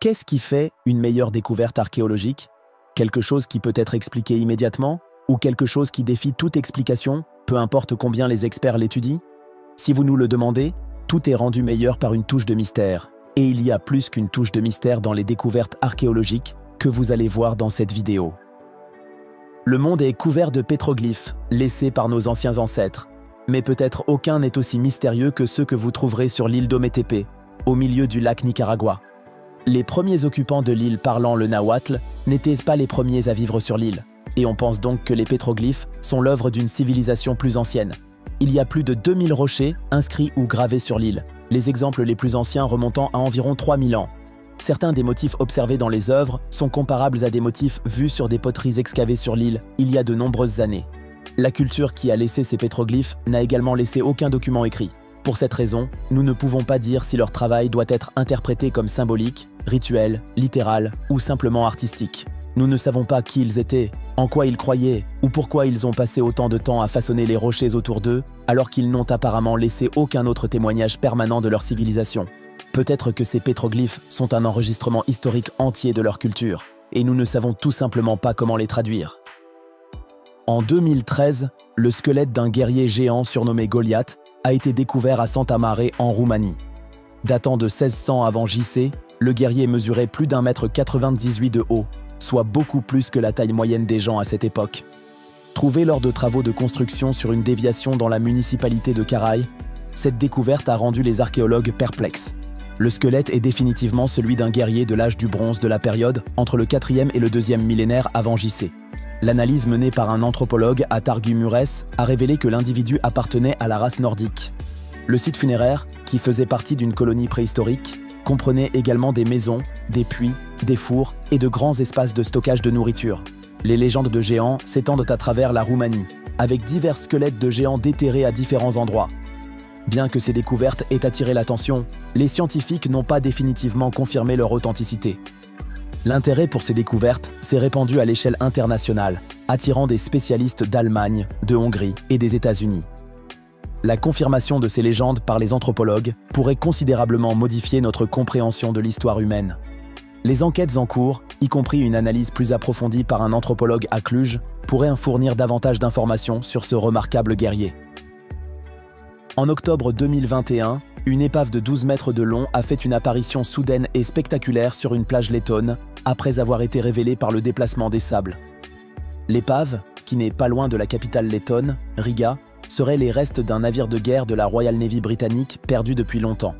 Qu'est-ce qui fait une meilleure découverte archéologique? Quelque chose qui peut être expliqué immédiatement ou quelque chose qui défie toute explication, peu importe combien les experts l'étudient? Si vous nous le demandez, tout est rendu meilleur par une touche de mystère. Et il y a plus qu'une touche de mystère dans les découvertes archéologiques que vous allez voir dans cette vidéo. Le monde est couvert de pétroglyphes laissés par nos anciens ancêtres, mais peut-être aucun n'est aussi mystérieux que ceux que vous trouverez sur l'île d'Ometepe, au milieu du lac Nicaragua. Les premiers occupants de l'île parlant le nahuatl n'étaient pas les premiers à vivre sur l'île, et on pense donc que les pétroglyphes sont l'œuvre d'une civilisation plus ancienne. Il y a plus de 2000 rochers inscrits ou gravés sur l'île, les exemples les plus anciens remontant à environ 3000 ans. Certains des motifs observés dans les œuvres sont comparables à des motifs vus sur des poteries excavées sur l'île il y a de nombreuses années. La culture qui a laissé ces pétroglyphes n'a également laissé aucun document écrit. Pour cette raison, nous ne pouvons pas dire si leur travail doit être interprété comme symbolique, rituel, littéral ou simplement artistique. Nous ne savons pas qui ils étaient, en quoi ils croyaient ou pourquoi ils ont passé autant de temps à façonner les rochers autour d'eux alors qu'ils n'ont apparemment laissé aucun autre témoignage permanent de leur civilisation. Peut-être que ces pétroglyphes sont un enregistrement historique entier de leur culture et nous ne savons tout simplement pas comment les traduire. En 2013, le squelette d'un guerrier géant surnommé Goliath a été découvert à Santa Mare en Roumanie. Datant de 1600 avant JC, le guerrier mesurait plus d'1,98 m de haut, soit beaucoup plus que la taille moyenne des gens à cette époque. Trouvé lors de travaux de construction sur une déviation dans la municipalité de Caraï, cette découverte a rendu les archéologues perplexes. Le squelette est définitivement celui d'un guerrier de l'âge du bronze de la période entre le 4e et le 2e millénaire avant JC. L'analyse menée par un anthropologue à Targu Mures a révélé que l'individu appartenait à la race nordique. Le site funéraire, qui faisait partie d'une colonie préhistorique, comprenait également des maisons, des puits, des fours et de grands espaces de stockage de nourriture. Les légendes de géants s'étendent à travers la Roumanie, avec divers squelettes de géants déterrés à différents endroits. Bien que ces découvertes aient attiré l'attention, les scientifiques n'ont pas définitivement confirmé leur authenticité. L'intérêt pour ces découvertes s'est répandu à l'échelle internationale, attirant des spécialistes d'Allemagne, de Hongrie et des États-Unis. La confirmation de ces légendes par les anthropologues pourrait considérablement modifier notre compréhension de l'histoire humaine. Les enquêtes en cours, y compris une analyse plus approfondie par un anthropologue à Cluj, pourraient en fournir davantage d'informations sur ce remarquable guerrier. En octobre 2021, une épave de 12 mètres de long a fait une apparition soudaine et spectaculaire sur une plage lettone, après avoir été révélée par le déplacement des sables. L'épave, qui n'est pas loin de la capitale lettonne, Riga, serait les restes d'un navire de guerre de la Royal Navy britannique perdu depuis longtemps.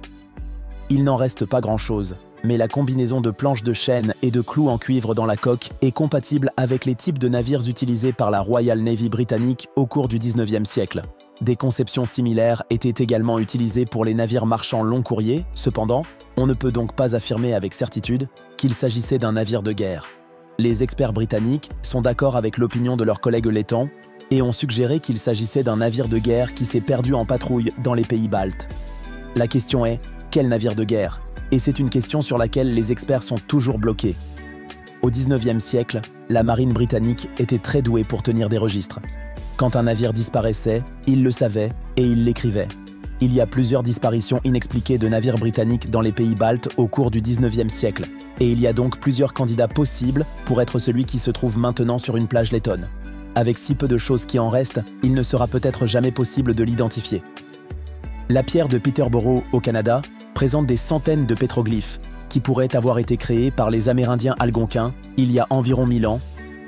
Il n'en reste pas grand-chose, mais la combinaison de planches de chêne et de clous en cuivre dans la coque est compatible avec les types de navires utilisés par la Royal Navy britannique au cours du 19e siècle. Des conceptions similaires étaient également utilisées pour les navires marchands long courrier, cependant, on ne peut donc pas affirmer avec certitude qu'il s'agissait d'un navire de guerre. Les experts britanniques sont d'accord avec l'opinion de leurs collègues lettons et ont suggéré qu'il s'agissait d'un navire de guerre qui s'est perdu en patrouille dans les pays baltes. La question est, quel navire de guerre? Et c'est une question sur laquelle les experts sont toujours bloqués. Au 19e siècle, la marine britannique était très douée pour tenir des registres. Quand un navire disparaissait, il le savait et il l'écrivait. Il y a plusieurs disparitions inexpliquées de navires britanniques dans les pays baltes au cours du 19e siècle. Et il y a donc plusieurs candidats possibles pour être celui qui se trouve maintenant sur une plage lettonne. Avec si peu de choses qui en restent, il ne sera peut-être jamais possible de l'identifier. La pierre de Peterborough, au Canada, présente des centaines de pétroglyphes qui pourraient avoir été créés par les Amérindiens algonquins il y a environ 1000 ans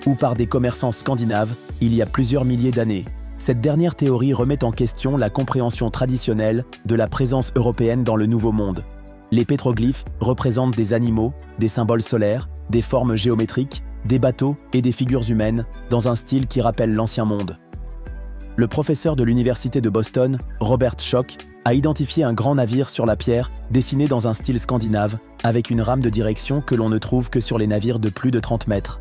ou par des commerçants scandinaves il y a plusieurs milliers d'années. Cette dernière théorie remet en question la compréhension traditionnelle de la présence européenne dans le Nouveau Monde. Les pétroglyphes représentent des animaux, des symboles solaires, des formes géométriques, des bateaux et des figures humaines dans un style qui rappelle l'Ancien Monde. Le professeur de l'université de Boston, Robert Schoch, a identifié un grand navire sur la pierre dessiné dans un style scandinave avec une rame de direction que l'on ne trouve que sur les navires de plus de 30 mètres.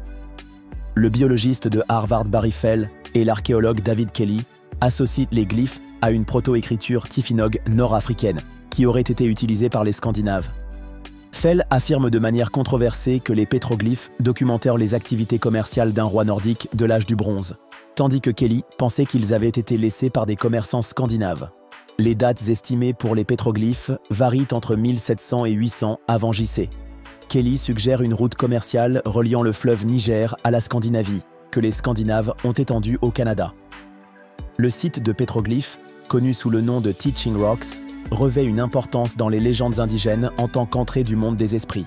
Le biologiste de Harvard Barry Fell et l'archéologue David Kelly associent les glyphes à une proto-écriture tifinog nord-africaine qui aurait été utilisée par les Scandinaves. Fell affirme de manière controversée que les pétroglyphes documentèrent les activités commerciales d'un roi nordique de l'âge du bronze, tandis que Kelly pensait qu'ils avaient été laissés par des commerçants scandinaves. Les dates estimées pour les pétroglyphes varient entre 1700 et 800 avant JC. Kelly suggère une route commerciale reliant le fleuve Niger à la Scandinavie, que les Scandinaves ont étendue au Canada. Le site de pétroglyphes, connu sous le nom de Teaching Rocks, revêt une importance dans les légendes indigènes en tant qu'entrée du monde des esprits.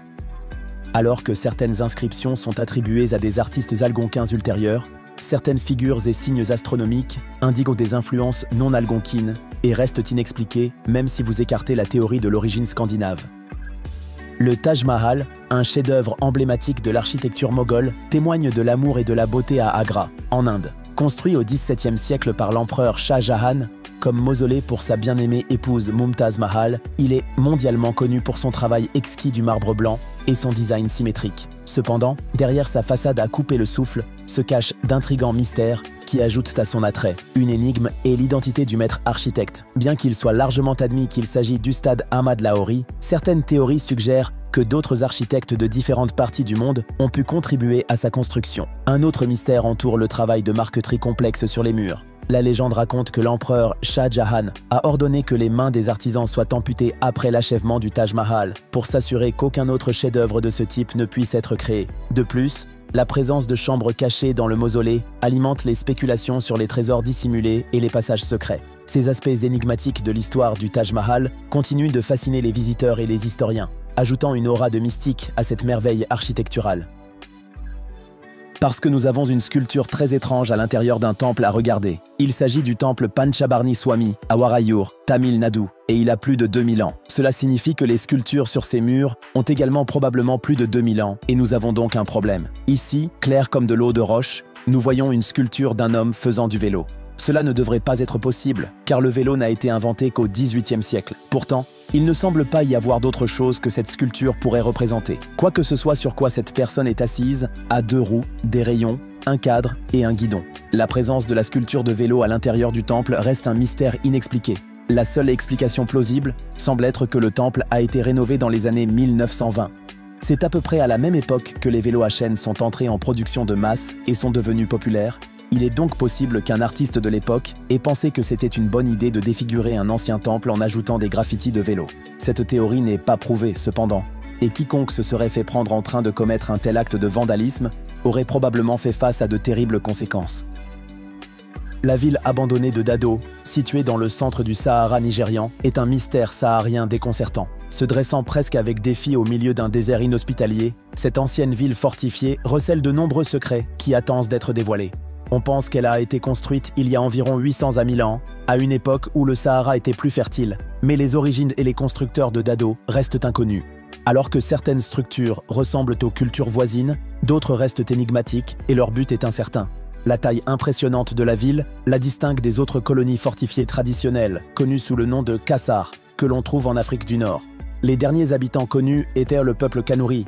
Alors que certaines inscriptions sont attribuées à des artistes algonquins ultérieurs, certaines figures et signes astronomiques indiquent des influences non algonquines et restent inexpliquées même si vous écartez la théorie de l'origine scandinave. Le Taj Mahal, un chef-d'œuvre emblématique de l'architecture moghole, témoigne de l'amour et de la beauté à Agra, en Inde. Construit au XVIIe siècle par l'empereur Shah Jahan, comme mausolée pour sa bien-aimée épouse Mumtaz Mahal, il est mondialement connu pour son travail exquis du marbre blanc et son design symétrique. Cependant, derrière sa façade à couper le souffle, se cachent d'intrigants mystères qui ajoutent à son attrait. Une énigme est l'identité du maître architecte. Bien qu'il soit largement admis qu'il s'agit d'Ustad Ahmad Lahori, certaines théories suggèrent que d'autres architectes de différentes parties du monde ont pu contribuer à sa construction. Un autre mystère entoure le travail de marqueterie complexe sur les murs. La légende raconte que l'empereur Shah Jahan a ordonné que les mains des artisans soient amputées après l'achèvement du Taj Mahal pour s'assurer qu'aucun autre chef-d'œuvre de ce type ne puisse être créé. De plus, la présence de chambres cachées dans le mausolée alimente les spéculations sur les trésors dissimulés et les passages secrets. Ces aspects énigmatiques de l'histoire du Taj Mahal continuent de fasciner les visiteurs et les historiens, ajoutant une aura de mystique à cette merveille architecturale. Parce que nous avons une sculpture très étrange à l'intérieur d'un temple à regarder. Il s'agit du temple Panchabarni Swami à Warayur, Tamil Nadu, et il a plus de 2000 ans. Cela signifie que les sculptures sur ces murs ont également probablement plus de 2000 ans, et nous avons donc un problème. Ici, clair comme de l'eau de roche, nous voyons une sculpture d'un homme faisant du vélo. Cela ne devrait pas être possible, car le vélo n'a été inventé qu'au XVIIIe siècle. Pourtant, il ne semble pas y avoir d'autre chose que cette sculpture pourrait représenter. Quoi que ce soit sur quoi cette personne est assise, a 2 roues, des rayons, un cadre et un guidon. La présence de la sculpture de vélo à l'intérieur du temple reste un mystère inexpliqué. La seule explication plausible semble être que le temple a été rénové dans les années 1920. C'est à peu près à la même époque que les vélos à chaîne sont entrés en production de masse et sont devenus populaires. Il est donc possible qu'un artiste de l'époque ait pensé que c'était une bonne idée de défigurer un ancien temple en ajoutant des graffitis de vélo. Cette théorie n'est pas prouvée, cependant, et quiconque se serait fait prendre en train de commettre un tel acte de vandalisme aurait probablement fait face à de terribles conséquences. La ville abandonnée de Dado, située dans le centre du Sahara nigérian, est un mystère saharien déconcertant. Se dressant presque avec défi au milieu d'un désert inhospitalier, cette ancienne ville fortifiée recèle de nombreux secrets qui attendent d'être dévoilés. On pense qu'elle a été construite il y a environ 800 à 1000 ans, à une époque où le Sahara était plus fertile, mais les origines et les constructeurs de Dado restent inconnus. Alors que certaines structures ressemblent aux cultures voisines, d'autres restent énigmatiques et leur but est incertain. La taille impressionnante de la ville la distingue des autres colonies fortifiées traditionnelles, connues sous le nom de Kassar, que l'on trouve en Afrique du Nord. Les derniers habitants connus étaient le peuple Kanuri,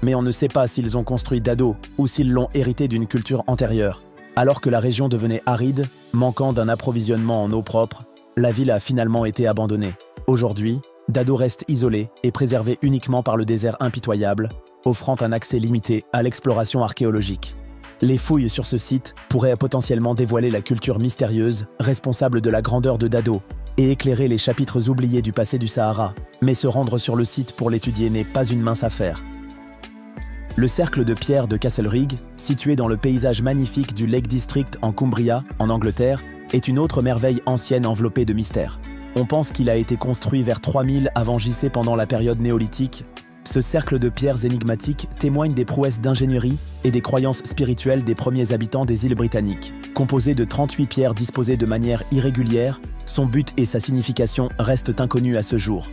mais on ne sait pas s'ils ont construit Dado ou s'ils l'ont hérité d'une culture antérieure. Alors que la région devenait aride, manquant d'un approvisionnement en eau propre, la ville a finalement été abandonnée. Aujourd'hui, Dado reste isolée et préservée uniquement par le désert impitoyable, offrant un accès limité à l'exploration archéologique. Les fouilles sur ce site pourraient potentiellement dévoiler la culture mystérieuse responsable de la grandeur de Dado et éclairer les chapitres oubliés du passé du Sahara. Mais se rendre sur le site pour l'étudier n'est pas une mince affaire. Le cercle de pierre de Castlereagh, situé dans le paysage magnifique du Lake District en Cumbria, en Angleterre, est une autre merveille ancienne enveloppée de mystères. On pense qu'il a été construit vers 3000 avant JC pendant la période néolithique. Ce cercle de pierres énigmatiques témoigne des prouesses d'ingénierie et des croyances spirituelles des premiers habitants des îles britanniques. Composé de 38 pierres disposées de manière irrégulière, son but et sa signification restent inconnus à ce jour.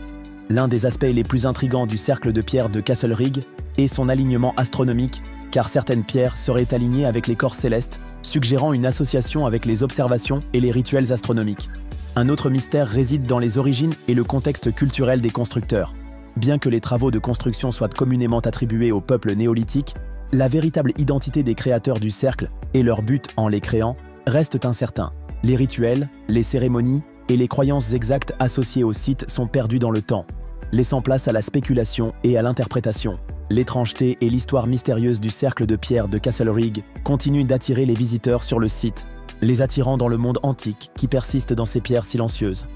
L'un des aspects les plus intrigants du cercle de pierre de Castlereagh est son alignement astronomique, car certaines pierres seraient alignées avec les corps célestes, suggérant une association avec les observations et les rituels astronomiques. Un autre mystère réside dans les origines et le contexte culturel des constructeurs. Bien que les travaux de construction soient communément attribués au peuple néolithique, la véritable identité des créateurs du cercle et leur but en les créant restent incertains. Les rituels, les cérémonies et les croyances exactes associées au site sont perdus dans le temps, laissant place à la spéculation et à l'interprétation. L'étrangeté et l'histoire mystérieuse du cercle de pierre de Castlereagh continuent d'attirer les visiteurs sur le site, les attirant dans le monde antique qui persiste dans ces pierres silencieuses.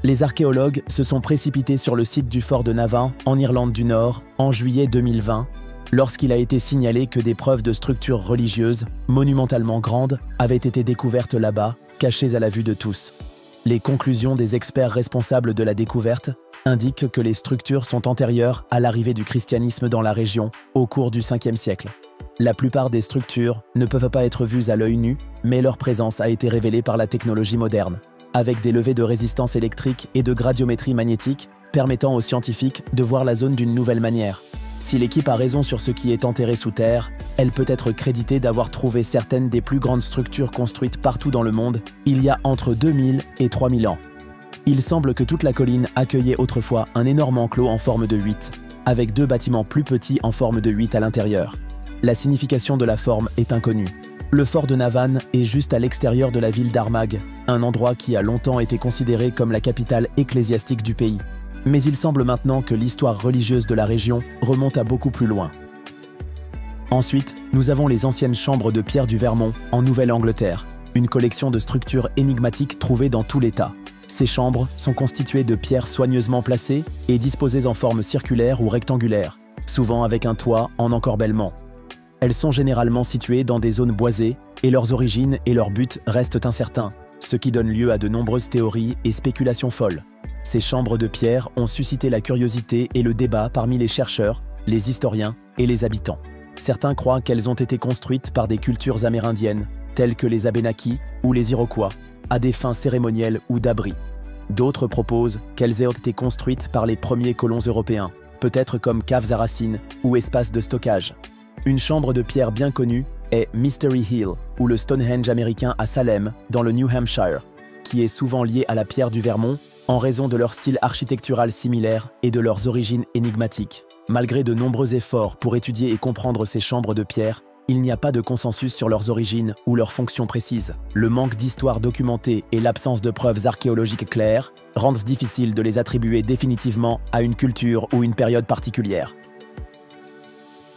Les archéologues se sont précipités sur le site du fort de Navan, en Irlande du Nord, en juillet 2020, lorsqu'il a été signalé que des preuves de structures religieuses, monumentalement grandes, avaient été découvertes là-bas, cachées à la vue de tous. Les conclusions des experts responsables de la découverte indiquent que les structures sont antérieures à l'arrivée du christianisme dans la région, au cours du 5e siècle. La plupart des structures ne peuvent pas être vues à l'œil nu, mais leur présence a été révélée par la technologie moderne, avec des levées de résistance électrique et de gradiométrie magnétique, permettant aux scientifiques de voir la zone d'une nouvelle manière. Si l'équipe a raison sur ce qui est enterré sous terre, elle peut être créditée d'avoir trouvé certaines des plus grandes structures construites partout dans le monde, il y a entre 2000 et 3000 ans. Il semble que toute la colline accueillait autrefois un énorme enclos en forme de 8, avec 2 bâtiments plus petits en forme de 8 à l'intérieur. La signification de la forme est inconnue. Le fort de Navan est juste à l'extérieur de la ville d'Armagh, un endroit qui a longtemps été considéré comme la capitale ecclésiastique du pays. Mais il semble maintenant que l'histoire religieuse de la région remonte à beaucoup plus loin. Ensuite, nous avons les anciennes chambres de pierre du Vermont, en Nouvelle-Angleterre, une collection de structures énigmatiques trouvées dans tout l'État. Ces chambres sont constituées de pierres soigneusement placées et disposées en forme circulaire ou rectangulaire, souvent avec un toit en encorbellement. Elles sont généralement situées dans des zones boisées et leurs origines et leur but restent incertains, ce qui donne lieu à de nombreuses théories et spéculations folles. Ces chambres de pierre ont suscité la curiosité et le débat parmi les chercheurs, les historiens et les habitants. Certains croient qu'elles ont été construites par des cultures amérindiennes, telles que les Abénaquis ou les Iroquois, à des fins cérémonielles ou d'abri. D'autres proposent qu'elles aient été construites par les premiers colons européens, peut-être comme caves à racines ou espaces de stockage. Une chambre de pierre bien connue est Mystery Hill, ou le Stonehenge américain à Salem, dans le New Hampshire, qui est souvent lié à la pierre du Vermont en raison de leur style architectural similaire et de leurs origines énigmatiques. Malgré de nombreux efforts pour étudier et comprendre ces chambres de pierre, il n'y a pas de consensus sur leurs origines ou leurs fonctions précises. Le manque d'histoire documentée et l'absence de preuves archéologiques claires rendent difficile de les attribuer définitivement à une culture ou une période particulière.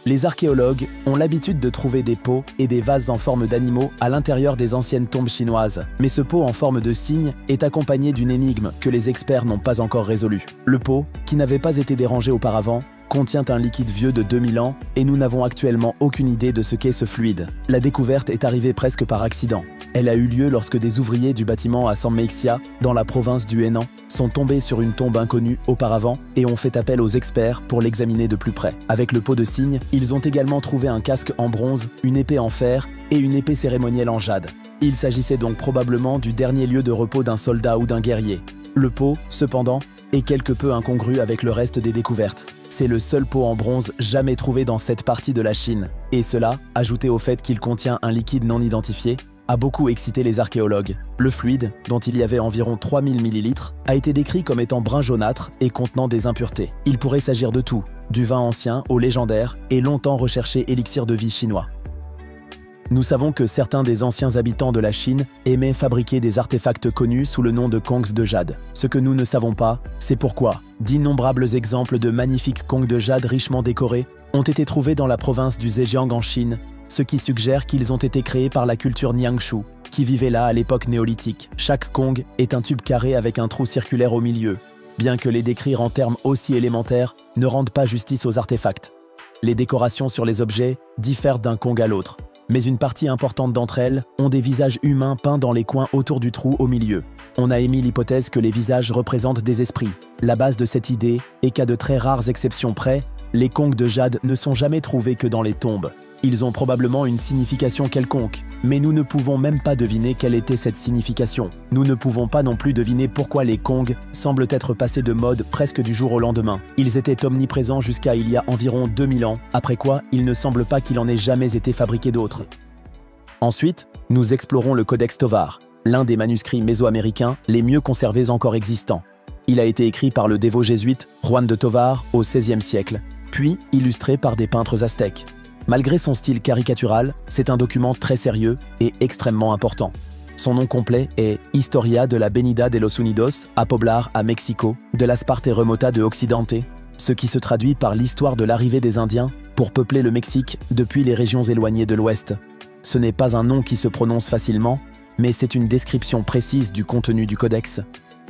Les archéologues ont l'habitude de trouver des pots et des vases en forme d'animaux à l'intérieur des anciennes tombes chinoises. Mais ce pot en forme de cygne est accompagné d'une énigme que les experts n'ont pas encore résolue. Le pot, qui n'avait pas été dérangé auparavant, contient un liquide vieux de 2000 ans et nous n'avons actuellement aucune idée de ce qu'est ce fluide. La découverte est arrivée presque par accident. Elle a eu lieu lorsque des ouvriers du bâtiment à San Meixia, dans la province du Henan, sont tombés sur une tombe inconnue auparavant et ont fait appel aux experts pour l'examiner de plus près. Avec le pot de cygne, ils ont également trouvé un casque en bronze, une épée en fer et une épée cérémonielle en jade. Il s'agissait donc probablement du dernier lieu de repos d'un soldat ou d'un guerrier. Le pot, cependant, est quelque peu incongru avec le reste des découvertes. C'est le seul pot en bronze jamais trouvé dans cette partie de la Chine. Et cela, ajouté au fait qu'il contient un liquide non identifié, a beaucoup excité les archéologues. Le fluide, dont il y avait environ 3000 ml, a été décrit comme étant brun jaunâtre et contenant des impuretés. Il pourrait s'agir de tout, du vin ancien au légendaire et longtemps recherché élixir de vie chinois. Nous savons que certains des anciens habitants de la Chine aimaient fabriquer des artefacts connus sous le nom de kongs de jade. Ce que nous ne savons pas, c'est pourquoi d'innombrables exemples de magnifiques kongs de jade richement décorés ont été trouvés dans la province du Zhejiang en Chine, ce qui suggère qu'ils ont été créés par la culture Nianzhu, qui vivait là à l'époque néolithique. Chaque kong est un tube carré avec un trou circulaire au milieu. Bien que les décrire en termes aussi élémentaires ne rendent pas justice aux artefacts. Les décorations sur les objets diffèrent d'un kong à l'autre, mais une partie importante d'entre elles ont des visages humains peints dans les coins autour du trou au milieu. On a émis l'hypothèse que les visages représentent des esprits. La base de cette idée est qu'à de très rares exceptions près, les kongs de jade ne sont jamais trouvés que dans les tombes. Ils ont probablement une signification quelconque, mais nous ne pouvons même pas deviner quelle était cette signification. Nous ne pouvons pas non plus deviner pourquoi les kongs semblent être passés de mode presque du jour au lendemain. Ils étaient omniprésents jusqu'à il y a environ 2000 ans, après quoi il ne semble pas qu'il en ait jamais été fabriqué d'autres. Ensuite, nous explorons le Codex Tovar, l'un des manuscrits mésoaméricains les mieux conservés encore existants. Il a été écrit par le dévot jésuite Juan de Tovar au XVIe siècle, puis illustré par des peintres aztèques. Malgré son style caricatural, c'est un document très sérieux et extrêmement important. Son nom complet est Historia de la Venida de los Unidos a Poblar a Mexico de las partes remota de Occidente, ce qui se traduit par l'histoire de l'arrivée des Indiens pour peupler le Mexique depuis les régions éloignées de l'Ouest. Ce n'est pas un nom qui se prononce facilement, mais c'est une description précise du contenu du codex.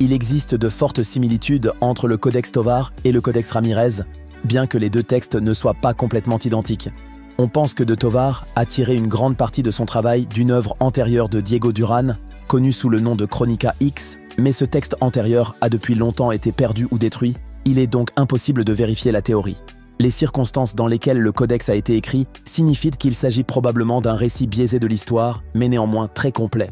Il existe de fortes similitudes entre le Codex Tovar et le Codex Ramirez, bien que les deux textes ne soient pas complètement identiques. On pense que de Tovar a tiré une grande partie de son travail d'une œuvre antérieure de Diego Durán, connue sous le nom de Chronica X, mais ce texte antérieur a depuis longtemps été perdu ou détruit, il est donc impossible de vérifier la théorie. Les circonstances dans lesquelles le codex a été écrit signifient qu'il s'agit probablement d'un récit biaisé de l'histoire, mais néanmoins très complet.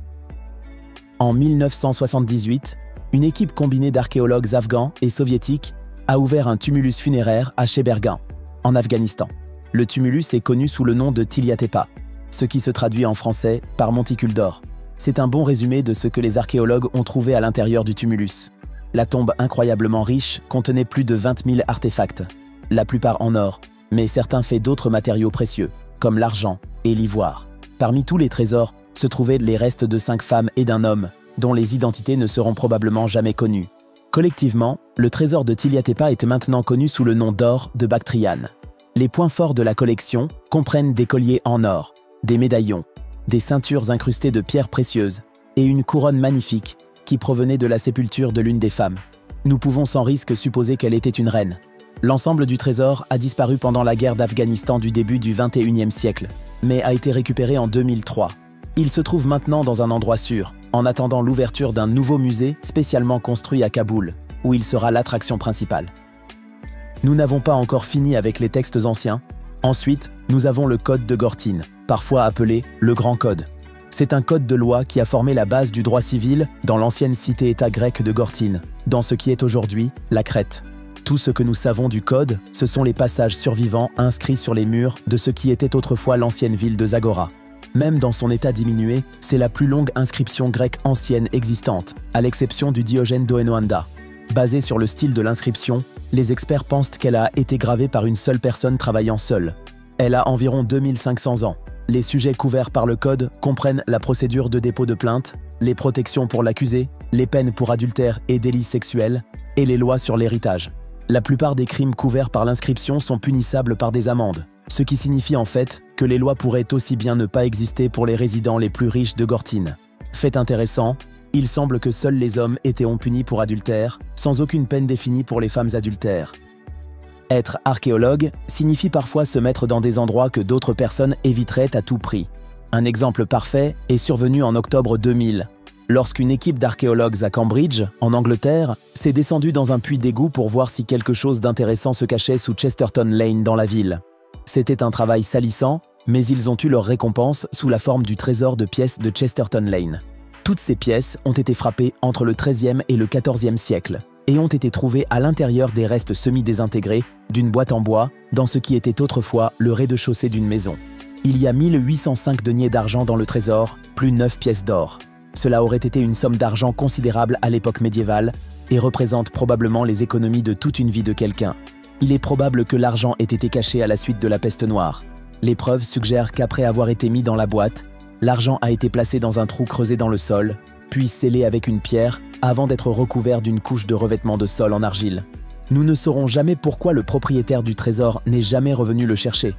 En 1978, une équipe combinée d'archéologues afghans et soviétiques a ouvert un tumulus funéraire à Sheberghan, en Afghanistan. Le tumulus est connu sous le nom de Tilla Tepe, ce qui se traduit en français par monticule d'or. C'est un bon résumé de ce que les archéologues ont trouvé à l'intérieur du tumulus. La tombe incroyablement riche contenait plus de 20 000 artefacts, la plupart en or, mais certains faits d'autres matériaux précieux, comme l'argent et l'ivoire. Parmi tous les trésors se trouvaient les restes de 5 femmes et d'un homme, dont les identités ne seront probablement jamais connues. Collectivement, le trésor de Tilla Tepe est maintenant connu sous le nom d'or de Bactriane. Les points forts de la collection comprennent des colliers en or, des médaillons, des ceintures incrustées de pierres précieuses et une couronne magnifique qui provenait de la sépulture de l'une des femmes. Nous pouvons sans risque supposer qu'elle était une reine. L'ensemble du trésor a disparu pendant la guerre d'Afghanistan du début du XXIe siècle, mais a été récupéré en 2003. Il se trouve maintenant dans un endroit sûr, en attendant l'ouverture d'un nouveau musée spécialement construit à Kaboul, où il sera l'attraction principale. Nous n'avons pas encore fini avec les textes anciens. Ensuite, nous avons le Code de Gortyn, parfois appelé le Grand Code. C'est un code de loi qui a formé la base du droit civil dans l'ancienne cité-État grecque de Gortyn, dans ce qui est aujourd'hui la Crète. Tout ce que nous savons du code, ce sont les passages survivants inscrits sur les murs de ce qui était autrefois l'ancienne ville de Zagora. Même dans son état diminué, c'est la plus longue inscription grecque ancienne existante, à l'exception du Diogène d'Oenoanda. Basée sur le style de l'inscription, les experts pensent qu'elle a été gravée par une seule personne travaillant seule. Elle a environ 2500 ans. Les sujets couverts par le code comprennent la procédure de dépôt de plainte, les protections pour l'accusé, les peines pour adultère et délits sexuels, et les lois sur l'héritage. La plupart des crimes couverts par l'inscription sont punissables par des amendes, ce qui signifie en fait que les lois pourraient aussi bien ne pas exister pour les résidents les plus riches de Gortyn. Fait intéressant, il semble que seuls les hommes étaient punis pour adultère, sans aucune peine définie pour les femmes adultères. Être archéologue signifie parfois se mettre dans des endroits que d'autres personnes éviteraient à tout prix. Un exemple parfait est survenu en octobre 2000, lorsqu'une équipe d'archéologues à Cambridge, en Angleterre, s'est descendue dans un puits d'égout pour voir si quelque chose d'intéressant se cachait sous Chesterton Lane dans la ville. C'était un travail salissant, mais ils ont eu leur récompense sous la forme du trésor de pièces de Chesterton Lane. Toutes ces pièces ont été frappées entre le XIIIe et le XIVe siècle et ont été trouvées à l'intérieur des restes semi-désintégrés d'une boîte en bois dans ce qui était autrefois le rez-de-chaussée d'une maison. Il y a 1805 deniers d'argent dans le trésor, plus 9 pièces d'or. Cela aurait été une somme d'argent considérable à l'époque médiévale et représente probablement les économies de toute une vie de quelqu'un. Il est probable que l'argent ait été caché à la suite de la peste noire. Les preuves suggèrent qu'après avoir été mis dans la boîte, l'argent a été placé dans un trou creusé dans le sol, puis scellé avec une pierre, avant d'être recouvert d'une couche de revêtement de sol en argile. Nous ne saurons jamais pourquoi le propriétaire du trésor n'est jamais revenu le chercher.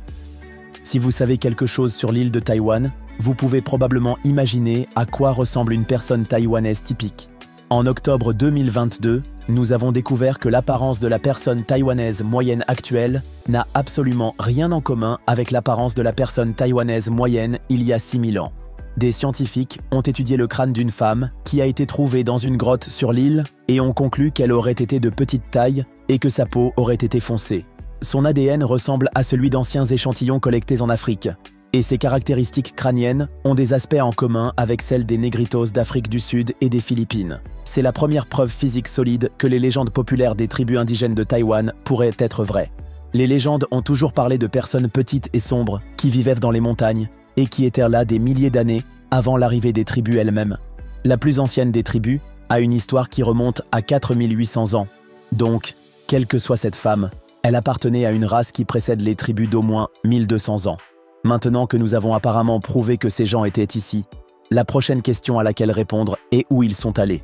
Si vous savez quelque chose sur l'île de Taïwan, vous pouvez probablement imaginer à quoi ressemble une personne taïwanaise typique. En octobre 2022, nous avons découvert que l'apparence de la personne taïwanaise moyenne actuelle n'a absolument rien en commun avec l'apparence de la personne taïwanaise moyenne il y a 6000 ans. Des scientifiques ont étudié le crâne d'une femme qui a été trouvée dans une grotte sur l'île et ont conclu qu'elle aurait été de petite taille et que sa peau aurait été foncée. Son ADN ressemble à celui d'anciens échantillons collectés en Afrique, et ses caractéristiques crâniennes ont des aspects en commun avec celles des négritos d'Afrique du Sud et des Philippines. C'est la première preuve physique solide que les légendes populaires des tribus indigènes de Taïwan pourraient être vraies. Les légendes ont toujours parlé de personnes petites et sombres qui vivaient dans les montagnes et qui étaient là des milliers d'années avant l'arrivée des tribus elles-mêmes. La plus ancienne des tribus a une histoire qui remonte à 4800 ans. Donc, quelle que soit cette femme, elle appartenait à une race qui précède les tribus d'au moins 1200 ans. Maintenant que nous avons apparemment prouvé que ces gens étaient ici, la prochaine question à laquelle répondre est où ils sont allés.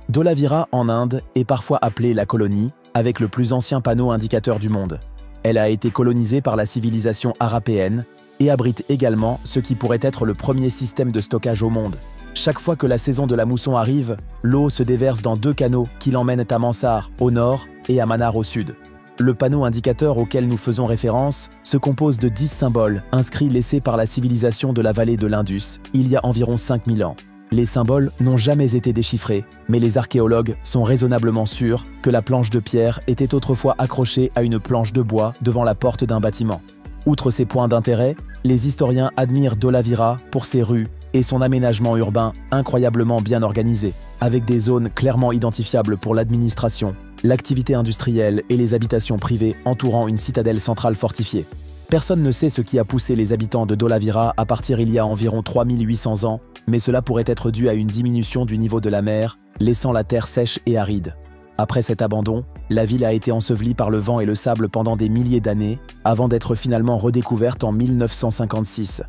Dholavira en Inde est parfois appelée la colonie, avec le plus ancien panneau indicateur du monde. Elle a été colonisée par la civilisation harapéenne et abrite également ce qui pourrait être le premier système de stockage au monde. Chaque fois que la saison de la mousson arrive, l'eau se déverse dans 2 canaux qui l'emmènent à Mansart au nord et à Mannar au sud. Le panneau indicateur auquel nous faisons référence se compose de 10 symboles inscrits laissés par la civilisation de la vallée de l'Indus il y a environ 5000 ans. Les symboles n'ont jamais été déchiffrés, mais les archéologues sont raisonnablement sûrs que la planche de pierre était autrefois accrochée à une planche de bois devant la porte d'un bâtiment. Outre ces points d'intérêt, les historiens admirent Dholavira pour ses rues et son aménagement urbain incroyablement bien organisé, avec des zones clairement identifiables pour l'administration, l'activité industrielle et les habitations privées entourant une citadelle centrale fortifiée. Personne ne sait ce qui a poussé les habitants de Dholavira à partir il y a environ 3800 ans, mais cela pourrait être dû à une diminution du niveau de la mer, laissant la terre sèche et aride. Après cet abandon, la ville a été ensevelie par le vent et le sable pendant des milliers d'années, avant d'être finalement redécouverte en 1956.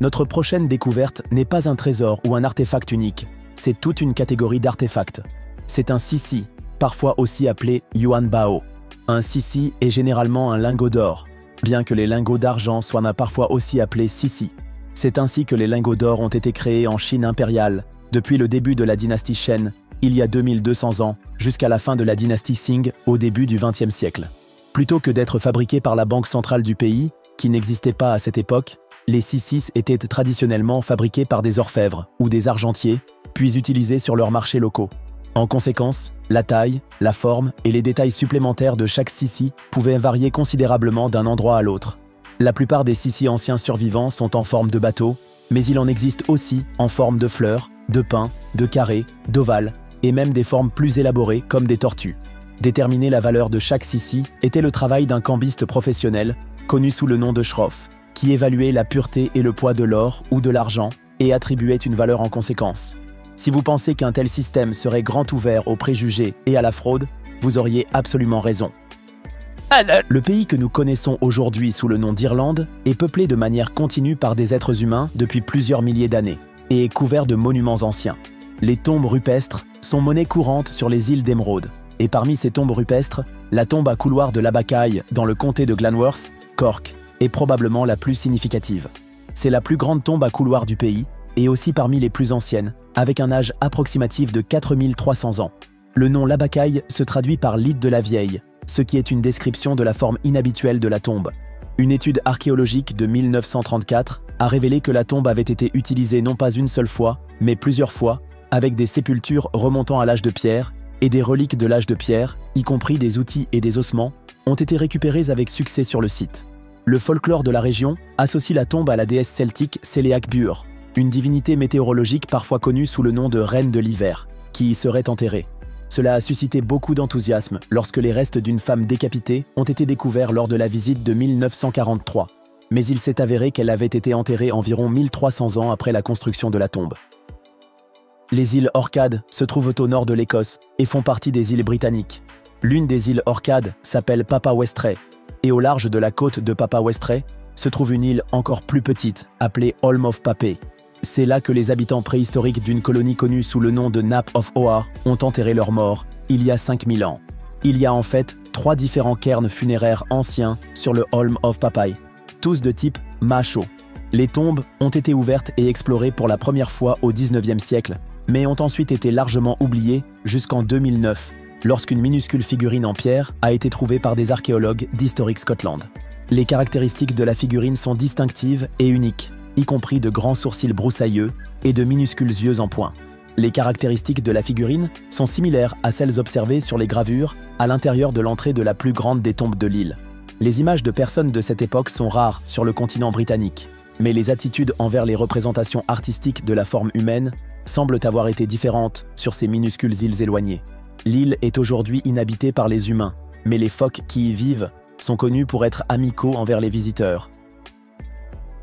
Notre prochaine découverte n'est pas un trésor ou un artefact unique, c'est toute une catégorie d'artefacts. C'est un sissi, parfois aussi appelé yuan bao. Un sissi est généralement un lingot d'or, bien que les lingots d'argent soient parfois aussi appelés sissi. C'est ainsi que les lingots d'or ont été créés en Chine impériale, depuis le début de la dynastie Shen, il y a 2200 ans, jusqu'à la fin de la dynastie Qing, au début du XXe siècle. Plutôt que d'être fabriqués par la banque centrale du pays, qui n'existait pas à cette époque, les sissis étaient traditionnellement fabriqués par des orfèvres ou des argentiers, puis utilisés sur leurs marchés locaux. En conséquence, la taille, la forme et les détails supplémentaires de chaque sissi pouvaient varier considérablement d'un endroit à l'autre. La plupart des sissis anciens survivants sont en forme de bateau, mais il en existe aussi en forme de fleurs, de pins, de carrés, d'ovales, et même des formes plus élaborées comme des tortues. Déterminer la valeur de chaque sissi était le travail d'un cambiste professionnel, connu sous le nom de shroff, qui évaluait la pureté et le poids de l'or ou de l'argent et attribuait une valeur en conséquence. Si vous pensez qu'un tel système serait grand ouvert aux préjugés et à la fraude, vous auriez absolument raison. Le pays que nous connaissons aujourd'hui sous le nom d'Irlande est peuplé de manière continue par des êtres humains depuis plusieurs milliers d'années et est couvert de monuments anciens. Les tombes rupestres sont monnaie courante sur les îles d'Émeraude, et parmi ces tombes rupestres, la tombe à couloir de l'Abacaille dans le comté de Glanworth, Cork, est probablement la plus significative. C'est la plus grande tombe à couloir du pays et aussi parmi les plus anciennes, avec un âge approximatif de 4300 ans. Le nom l'Abacaille se traduit par l'île de la Vieille, ce qui est une description de la forme inhabituelle de la tombe. Une étude archéologique de 1934 a révélé que la tombe avait été utilisée non pas une seule fois, mais plusieurs fois, avec des sépultures remontant à l'âge de pierre, et des reliques de l'âge de pierre, y compris des outils et des ossements, ont été récupérés avec succès sur le site. Le folklore de la région associe la tombe à la déesse celtique Céléac Bur, une divinité météorologique parfois connue sous le nom de reine de l'hiver, qui y serait enterrée. Cela a suscité beaucoup d'enthousiasme lorsque les restes d'une femme décapitée ont été découverts lors de la visite de 1943. Mais il s'est avéré qu'elle avait été enterrée environ 1300 ans après la construction de la tombe. Les îles Orcades se trouvent au nord de l'Écosse et font partie des îles britanniques. L'une des îles Orcades s'appelle Papa Westray, et au large de la côte de Papa Westray se trouve une île encore plus petite appelée Holm of Papay. C'est là que les habitants préhistoriques d'une colonie connue sous le nom de Nap of Oar ont enterré leurs morts, il y a 5000 ans. Il y a en fait 3 différents cairns funéraires anciens sur le Holm of Papay, tous de type macho. Les tombes ont été ouvertes et explorées pour la première fois au XIXe siècle, mais ont ensuite été largement oubliées jusqu'en 2009, lorsqu'une minuscule figurine en pierre a été trouvée par des archéologues d'Historic Scotland. Les caractéristiques de la figurine sont distinctives et uniques, y compris de grands sourcils broussailleux et de minuscules yeux en point. Les caractéristiques de la figurine sont similaires à celles observées sur les gravures à l'intérieur de l'entrée de la plus grande des tombes de l'île. Les images de personnes de cette époque sont rares sur le continent britannique, mais les attitudes envers les représentations artistiques de la forme humaine semblent avoir été différentes sur ces minuscules îles éloignées. L'île est aujourd'hui inhabitée par les humains, mais les phoques qui y vivent sont connus pour être amicaux envers les visiteurs.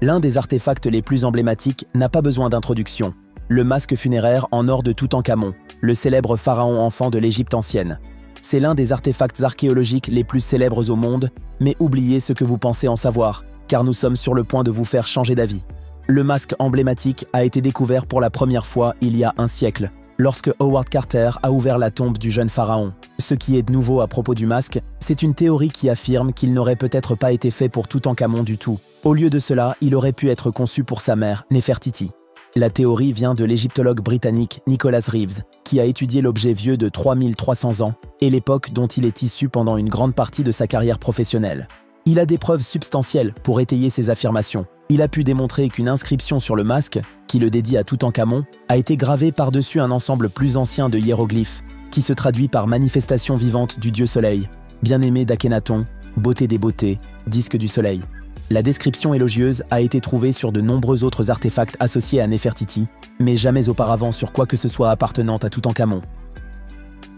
L'un des artefacts les plus emblématiques n'a pas besoin d'introduction, le masque funéraire en or de Toutankhamon, le célèbre pharaon enfant de l'Égypte ancienne. C'est l'un des artefacts archéologiques les plus célèbres au monde, mais oubliez ce que vous pensez en savoir, car nous sommes sur le point de vous faire changer d'avis. Le masque emblématique a été découvert pour la première fois il y a un siècle, lorsque Howard Carter a ouvert la tombe du jeune pharaon. Ce qui est nouveau à propos du masque, c'est une théorie qui affirme qu'il n'aurait peut-être pas été fait pour Toutankhamon du tout. Au lieu de cela, il aurait pu être conçu pour sa mère, Néfertiti. La théorie vient de l'égyptologue britannique Nicholas Reeves, qui a étudié l'objet vieux de 3300 ans et l'époque dont il est issu pendant une grande partie de sa carrière professionnelle. Il a des preuves substantielles pour étayer ses affirmations. Il a pu démontrer qu'une inscription sur le masque, qui le dédie à Toutankhamon, a été gravée par-dessus un ensemble plus ancien de hiéroglyphes, qui se traduit par manifestation vivante du dieu soleil, bien-aimé d'Akhénaton, beauté des beautés, disque du soleil. La description élogieuse a été trouvée sur de nombreux autres artefacts associés à Néfertiti, mais jamais auparavant sur quoi que ce soit appartenant à Toutankhamon.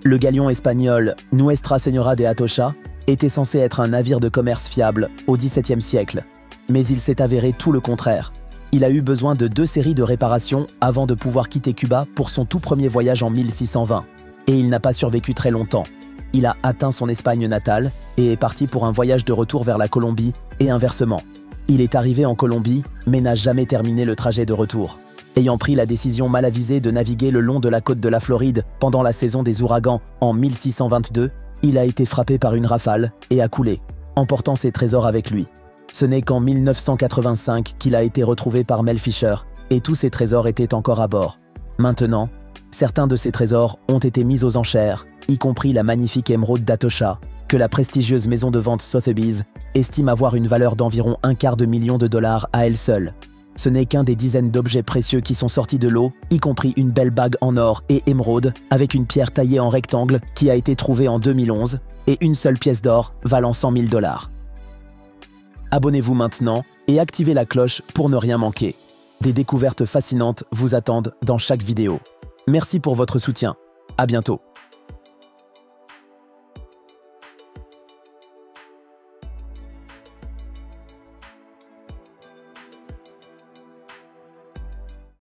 Le galion espagnol Nuestra Señora de Atocha était censé être un navire de commerce fiable au XVIIe siècle, mais il s'est avéré tout le contraire. Il a eu besoin de 2 séries de réparations avant de pouvoir quitter Cuba pour son tout premier voyage en 1620, et il n'a pas survécu très longtemps. Il a atteint son Espagne natale et est parti pour un voyage de retour vers la Colombie et inversement. Il est arrivé en Colombie, mais n'a jamais terminé le trajet de retour. Ayant pris la décision mal avisée de naviguer le long de la côte de la Floride pendant la saison des ouragans en 1622, il a été frappé par une rafale et a coulé, emportant ses trésors avec lui. Ce n'est qu'en 1985 qu'il a été retrouvé par Mel Fisher et tous ses trésors étaient encore à bord. Maintenant, certains de ces trésors ont été mis aux enchères, y compris la magnifique émeraude d'Atocha, que la prestigieuse maison de vente Sotheby's estime avoir une valeur d'environ $250 000 à elle seule. Ce n'est qu'un des dizaines d'objets précieux qui sont sortis de l'eau, y compris une belle bague en or et émeraude avec une pierre taillée en rectangle qui a été trouvée en 2011 et une seule pièce d'or valant $100 000. Abonnez-vous maintenant et activez la cloche pour ne rien manquer. Des découvertes fascinantes vous attendent dans chaque vidéo. Merci pour votre soutien. À bientôt.